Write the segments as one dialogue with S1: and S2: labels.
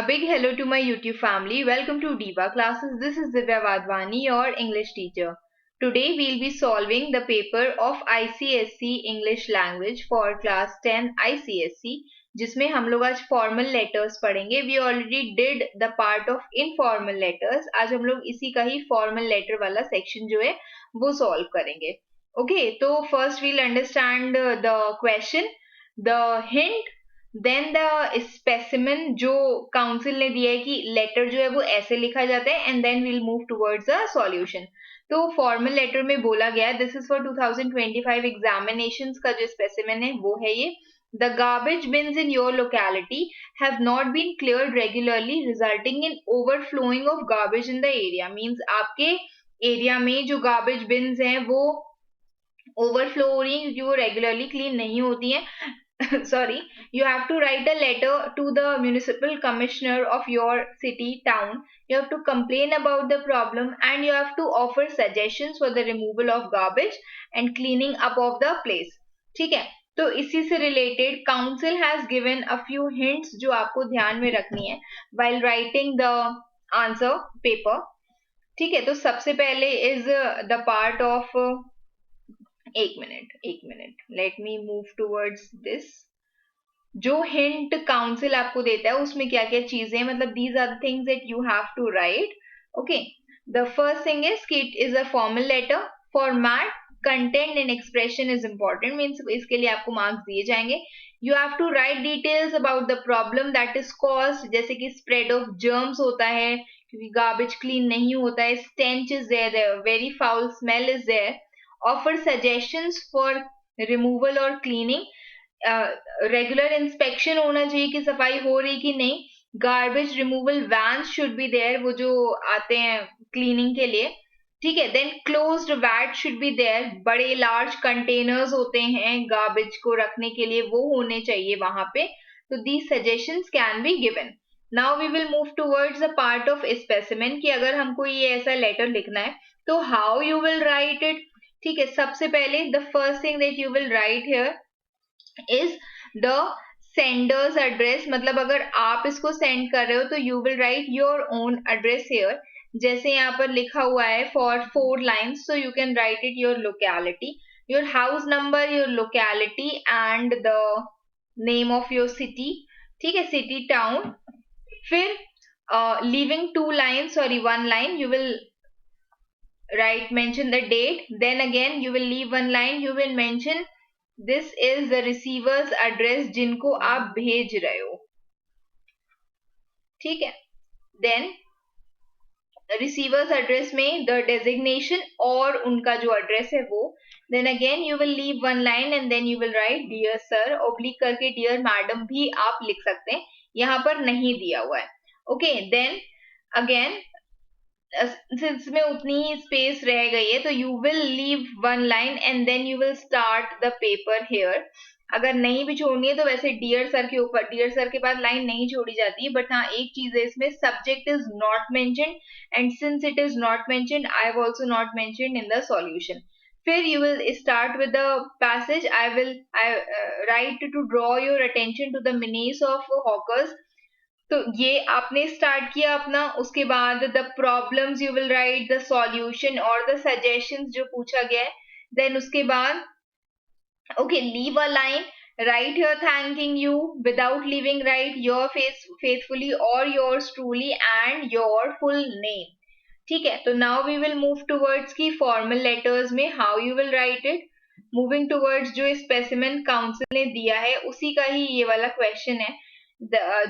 S1: A big hello to my YouTube family. Welcome to Diva Classes. This is Divya Vadvani, your English teacher. Today we'll be solving the paper of ICSE English Language for class 10 ICSE जिसमें हम लोग आज formal letters पढ़ेंगे. We already did the part of informal letters. आज हम लोग इसी का ही फॉर्मल लेटर वाला सेक्शन जो है वो सॉल्व करेंगे. Okay, तो first we'll understand the question, the hint, then the specimen जो काउंसिल ने दिया है कि लेटर जो है वो ऐसे लिखा जाता है and then we'll move towards the solution. तो फॉर्मल लेटर में बोला गया दिस इज फॉर 2025 एग्जामिनेशंस का जो स्पेसिमेन है वो है ये. The garbage bins in your locality have not been cleared regularly, resulting in overflowing of garbage in the area. Means आपके एरिया में जो garbage bins हैं वो ओवरफ्लो हो रही है क्योंकि वो रेगुलरली क्लीन नहीं होती हैं. Sorry, you have to write a letter to the municipal commissioner of your city, town. You have to complain about the problem and you have to offer suggestions for the removal of garbage and cleaning up of the place. ठीक है, तो इसी से related council has given a few hints जो आपको ध्यान में रखनी है while writing the answer paper. ठीक है, तो सबसे पहले is the part of एक मिनट let me move towards this. जो हिंट काउंसिल आपको देता है उसमें क्या क्या चीजें मतलब these are the things that you have to write. Okay, the first thing is कि it is a formal letter. Format, content and expression is important. Means इसके लिए आपको मार्क्स दिए जाएंगे. You have to write details about the problem that is caused, जैसे कि spread of germs होता है क्योंकि गार्बेज क्लीन नहीं होता है. Stench is there, very foul smell is there. Offer suggestions for removal or cleaning. Regular inspection होना चाहिए कि सफाई हो रही कि नहीं. Garbage removal vans should be there, वो जो आते हैं क्लीनिंग के लिए. ठीक है, then closed vat should be there. बड़े लार्ज कंटेनर्स होते हैं गार्बेज को रखने के लिए, वो होने चाहिए वहां पे. तो these suggestions can be given. Now we will move towards the part of specimen कि अगर हमको ये ऐसा लेटर लिखना है तो how you will write it. ठीक है, सबसे पहले the first thing that you will write here is the sender's address. मतलब अगर आप इसको सेंड कर रहे हो तो you will write your own address here. जैसे यहाँ पर लिखा हुआ है for 4 lines, so you can write it your locality, your house number, your locality and the name of your city. ठीक है, सिटी, टाउन. फिर leaving 2 lines, sorry 1 line, you will mention the date. Then again you will leave 1 line, you will mention this is the receiver's address जिनको आप भेज रहे हो. ठीक है, then receiver's address में the designation और उनका जो address है वो. Then again you will leave 1 line and then you will write dear sir, oblique करके dear madam भी आप लिख सकते हैं, यहाँ पर नहीं दिया हुआ है. Okay, then again इसमें उतनी ही स्पेस रह गई है तो you will leave 1 line and then you will start the paper here. अगर नहीं भी छोड़नी है तो वैसे डियर सर के ऊपर, डियर सर के बाद लाइन नहीं छोड़ी जाती है. बट हाँ, एक चीज है इसमें, subject is not mentioned and since it is not mentioned I have also not mentioned in the solution. फिर you will start with the passage. I write to draw your attention to the menace of hawkers. तो ये आपने start किया अपना. उसके बाद the problems you will write, the solution और the suggestions जो पूछा गया है. देन उसके बाद okay, leave a line, write your thanking you without leaving, write your faithfully or yours truly and your full name. ठीक है, तो now we will move towards की फॉर्मल लेटर्स में how you will write it. Moving towards जो specimen council ने दिया है उसी का ही ये वाला क्वेश्चन है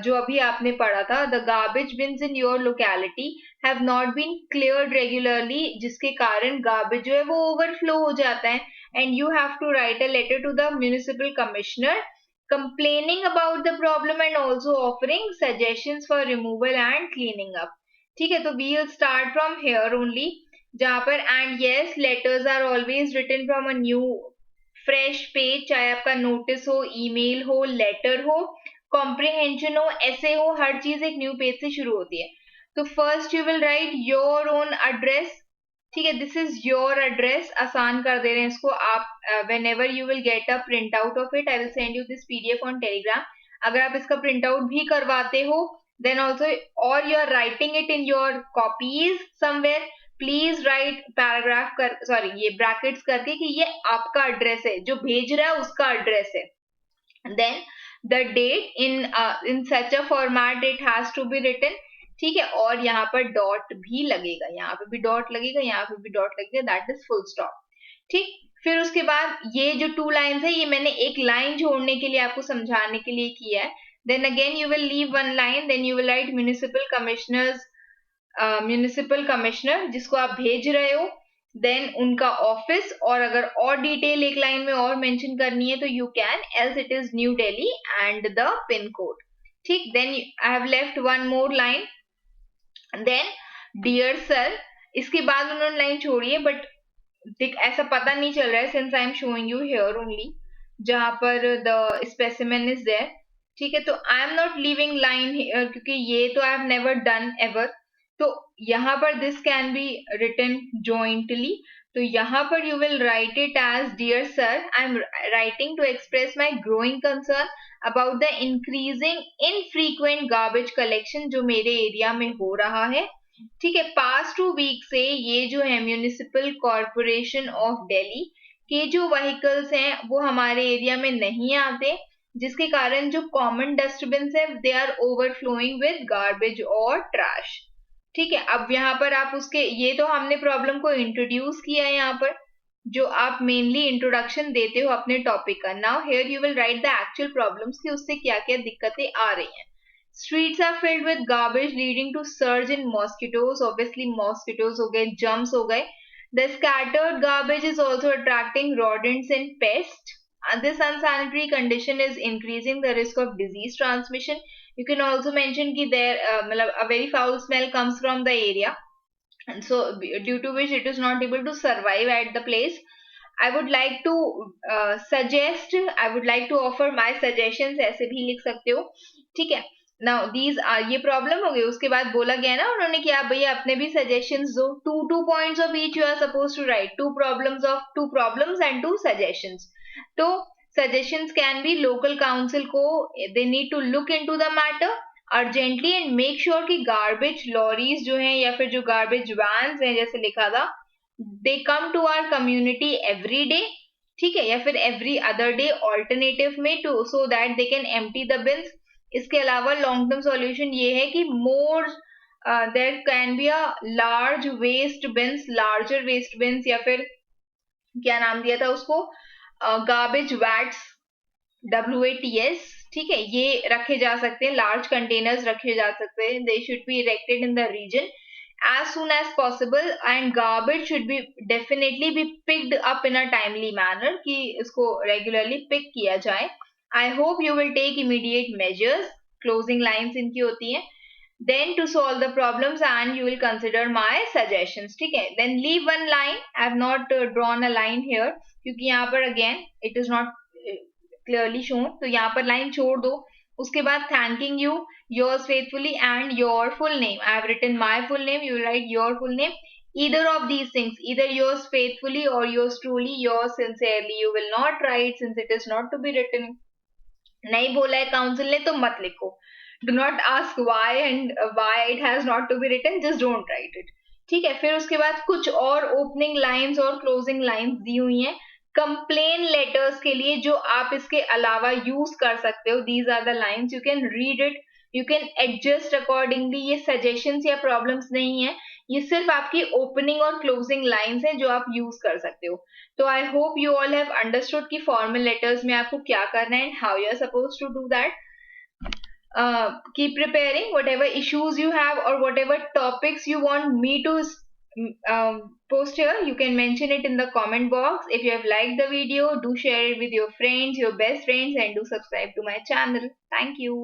S1: जो अभी आपने पढ़ा था. The garbage bins in your locality have not been cleared regularly, जिसके कारण गार्बेज जो है वो ओवरफ्लो हो जाता है. And you have to write a letter to the municipal commissioner complaining about the problem and also offering suggestions for removal and cleaning up. ठीक है, तो we will start from here only, जहां पर and yes letters are always written from a new fresh page. चाहे आपका notice हो, email हो, letter हो, कॉम्प्रिहेंशन हो, ऐसे हो, हर चीज एक न्यू पेज से शुरू होती है. तो first you will write your own address. ठीक है, दिस इज योर एड्रेस. आसान कर दे रहे हैं इसको आप. When ever you will get a print out of it, I will send you this PDF on Telegram. अगर आप इसका प्रिंट आउट भी करवाते हो then also, or you are writing it in your copies somewhere, please right paragraph कर, sorry ये brackets करके कि ये आपका एड्रेस है, जो भेज रहा है उसका एड्रेस है. Then the date in such a format it has to be written. ठीक है, और यहाँ पर डॉट भी लगेगा, यहाँ पे भी डॉट लगेगा, यहाँ पे भी डॉट लगेगा, दैट इज फुल स्टॉप. ठीक, फिर उसके बाद ये जो 2 लाइन्स है ये मैंने एक लाइन जोड़ने के लिए आपको समझाने के लिए किया है. Then again you will leave 1 line, then you will write municipal commissioner जिसको आप भेज रहे हो, देन उनका ऑफिस, और अगर और डिटेल एक लाइन में और मेंशन करनी है तो you can, else it is New Delhi and the pin code. ठीक, then I have left 1 more line, then dear sir. इसके बाद उन्होंने लाइन छोड़ी है, बट ऐसा पता नहीं चल रहा है since I am showing you here only, जहां पर द स्पेसिमेन इज देयर. ठीक है, तो I am not leaving line here क्योंकि ये तो I have never done ever. तो यहाँ पर this can be written jointly. तो यहाँ पर you will write it as dear sir, I am writing to express my growing concern about the increasing infrequent garbage collection जो मेरे area में हो रहा है. ठीक है, पास्ट 2 वीक से ये जो है म्यूनिसिपल कॉर्पोरेशन ऑफ दिल्ली के जो व्हीकल्स हैं वो हमारे एरिया में नहीं आते, जिसके कारण जो कॉमन डस्टबिन है they are overflowing with garbage और ट्रैश. ठीक है, अब यहाँ पर आप उसके, ये तो हमने प्रॉब्लम को इंट्रोड्यूस किया है, यहाँ पर जो आप मेनली इंट्रोडक्शन देते हो अपने टॉपिक का. Now here you will write the actual problems कि उससे क्या क्या दिक्कतें आ रही हैं. Streets are filled with garbage leading to surge in mosquitoes. Obviously mosquitoes हो गए, germs हो गए. The scattered garbage is also attracting rodents and pests. This unsanitary condition is increasing the risk of disease transmission. You can also mention कि there a very foul smell comes from the area, and so due to which it is not able to survive at the place. I would like to suggest, I would like to offer my suggestions, ऐसे भी लिख सकते हो. ठीक है, now these are, ये problem हो गई. उसके बाद बोला गया ना उन्होंने कि आप भैया अपने भी सजेशंस दो. 2 points of each you are suppose to write, 2 problems and 2 suggestions. तो suggestions can be local council को, they need to look into the matter urgently and make sure कि गार्बेज लॉरीज जो हैं या फिर जो गार्बेज वैन्स हैं, जैसे लिखा था, they come to our community every day. ठीक है, या फिर एवरी अदर डे ऑल्टरनेटिव में, to so that they can empty the bins. इसके अलावा लॉन्ग टर्म सॉल्यूशन ये है कि more there can be a large waste bins, larger waste bins, या फिर क्या नाम दिया था उसको, गार्बेज वैट्स, WATS. ठीक है, ये रखे जा सकते हैं, लार्ज कंटेनर्स रखे जा सकते हैं. They should be erected in the region as soon as possible and garbage should be definitely be picked up in a timely manner कि इसको regularly pick किया जाए. I hope you will take immediate measures. Closing lines इनकी होती हैं. Then to solve the problems and you will consider my suggestions. ठीक है, then leave 1 line. I have not drawn a line here क्योंकि यहाँ पर again it is not clearly shown. तो यहाँ पर line छोड़ दो. उसके बाद thanking you, yours faithfully and your full name. I have written my full name. You will write your full name. Either of these things, either yours faithfully or yours truly, yours sincerely. You will not write since it is not to be written. नहीं बोला है council ने तो मत लिखो. Do not ask why and why it has not to be written, just don't write it. ठीक है, फिर उसके बाद कुछ और ओपनिंग लाइंस और क्लोजिंग लाइंस दी हुई हैं कंप्लेन लेटर्स के लिए, जो आप इसके अलावा यूज कर सकते हो. These are the lines, you can read it, you can adjust accordingly. ये सजेशंस या प्रॉब्लम्स नहीं है, ये सिर्फ आपकी ओपनिंग और क्लोजिंग लाइंस हैं जो आप यूज कर सकते हो. तो I hope you all have understood कि फॉर्मल लेटर्स में आपको क्या करना है and how you are suppose to do that. Keep preparing whatever issues you have or whatever topics you want me to post here. You can mention it in the comment box. If you have liked the video, do share it with your friends, your best friends, and do subscribe to my channel. Thank you.